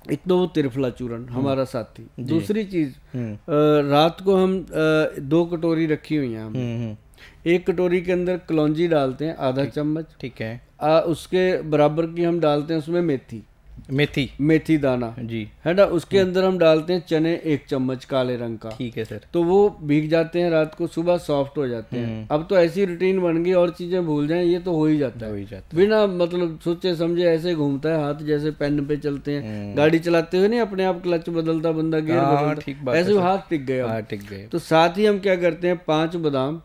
एक तो वो त्रिफला चूर्ण हमारा साथी। दूसरी चीज रात को हम 2 कटोरी रखी हुई हैं हम। एक कटोरी के अंदर कलौंजी डालते हैं आधा चम्मच, ठीक है। उसके बराबर की हम डालते हैं उसमें मेथी दाना जी, है ना। उसके अंदर हम डालते हैं चने 1 चम्मच काले रंग का, ठीक है सर। तो वो भीग जाते हैं रात को, सुबह सॉफ्ट हो जाते हैं। अब तो ऐसी रूटीन बन गई, और चीजें भूल जाएं ये तो हो ही जाता है, बिना मतलब सोचे समझे ऐसे घूमता है हाथ, जैसे पेन पे चलते हैं। गाड़ी चलाते हुए नहीं अपने आप क्लच बदलता बंदा, गियर बदलता, ऐसे हाथ टिक गए। तो साथ ही हम क्या करते हैं 5 बादाम,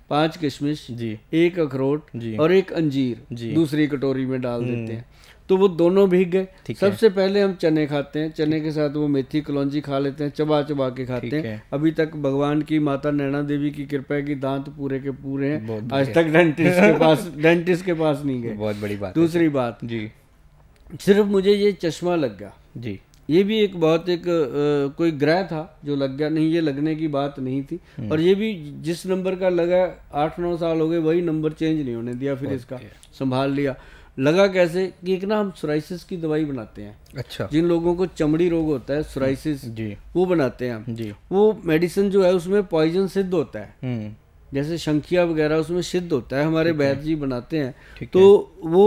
5 किशमिश जी, 1 अखरोट जी, और 1 अंजीर जी दूसरी कटोरी में डाल देते हैं। तो वो दोनों भीग गए। सबसे पहले हम चने खाते हैं, चने के साथ वो मेथी कलौंजी खा लेते हैं, चबा चबा के खाते हैं। अभी तक भगवान की माता नैना देवी की कृपा है कि दांत पूरे के पूरे हैं, आज तक डेंटिस्ट के पास नहीं गए, बहुत बड़ी बात। दूसरी बात जी, सिर्फ मुझे ये चश्मा लग गया जी, ये भी एक बहुत एक कोई ग्रह था जो लग गया, नहीं ये लगने की बात नहीं थी। और ये भी जिस नंबर का लगा 8-9 साल हो गए, वही नंबर चेंज नहीं होने दिया, फिर इसका संभाल लिया। लगा कैसे कि एक ना हम सोराइसिस की दवाई बनाते हैं। अच्छा। जिन लोगों को चमड़ी रोग होता है सोराइसिस जी, वो बनाते हैं हम जी। वो मेडिसिन जो है उसमें पॉइजन सिद्ध होता है, जैसे शंखिया वगैरह उसमें सिद्ध होता है, हमारे वैद्य जी बनाते हैं। तो वो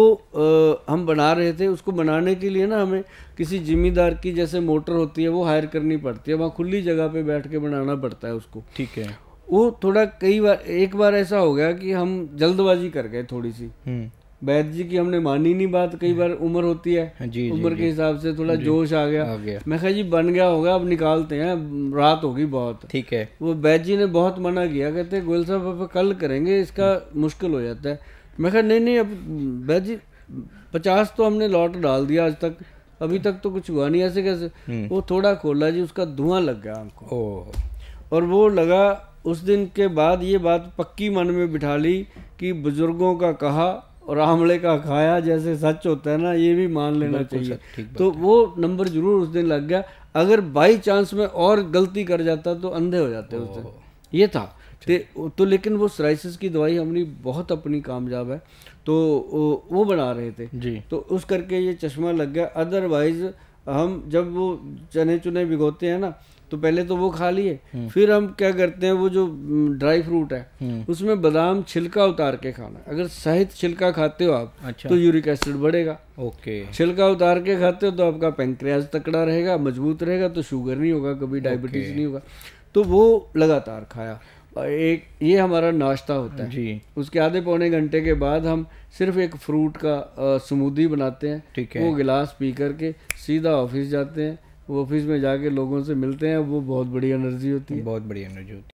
हम बना रहे थे, उसको बनाने के लिए ना हमें किसी जिम्मेदार की जैसे मोटर होती है वो हायर करनी पड़ती है, वहाँ खुली जगह पे बैठ के बनाना पड़ता है उसको, ठीक है। वो थोड़ा कई बार, एक बार ऐसा हो गया कि हम जल्दबाजी कर गए थोड़ी सी, वैद्य जी की हमने मानी नहीं बात। कई बार उम्र होती है जी, उम्र के हिसाब से थोड़ा जोश आ गया। मैं कहा जी बन गया होगा, अब निकालते हैं, रात होगी बहुत, ठीक है। वो वैद्य जी ने बहुत मना किया, कहते गोयल साहब अब कल करेंगे, इसका मुश्किल हो जाता है। मैं कहा नहीं अब वैद्य जी 50 तो हमने लॉट डाल दिया आज तक, अभी तक तो कुछ हुआ नहीं, ऐसे कैसे। वो थोड़ा खोला जी, उसका धुआं लग गया हमको, और वो लगा। उस दिन के बाद ये बात पक्की मन में बिठा ली कि बुजुर्गों का कहा और आंवले का खाया जैसे सच होता है ना, ये भी मान लेना चाहिए। तो वो नंबर जरूर उस दिन लग गया। अगर बाई चांस में और गलती कर जाता तो अंधे हो जाते उस दिन, ये था। तो लेकिन वो सोराइसिस की दवाई हमारी बहुत अपनी कामयाब है, तो वो बना रहे थे जी, तो उस करके ये चश्मा लग गया। अदरवाइज हम जब वो चने चुने भिगोते हैं ना, तो पहले तो वो खा लिए, फिर हम क्या करते हैं वो जो ड्राई फ्रूट है उसमें बादाम छिलका उतार के खाना। अगर सहित छिलका खाते हो आप, अच्छा, तो यूरिक एसिड बढ़ेगा। ओके। छिलका उतार के खाते हो तो आपका पैंक्रियाज तकड़ा रहेगा, मजबूत रहेगा, तो शुगर नहीं होगा, कभी डायबिटीज नहीं होगा। तो वो लगातार खाया। एक ये हमारा नाश्ता होता है जी। उसके आधे पौने घंटे के बाद हम सिर्फ एक फ्रूट का स्मूदी बनाते हैं, ठीक है। वो गिलास पी करके सीधा ऑफिस जाते हैं। वो ऑफिस में जाके लोगों से मिलते हैं, वो बहुत बड़ी एनर्जी होती है, बहुत बड़ी एनर्जी होती है।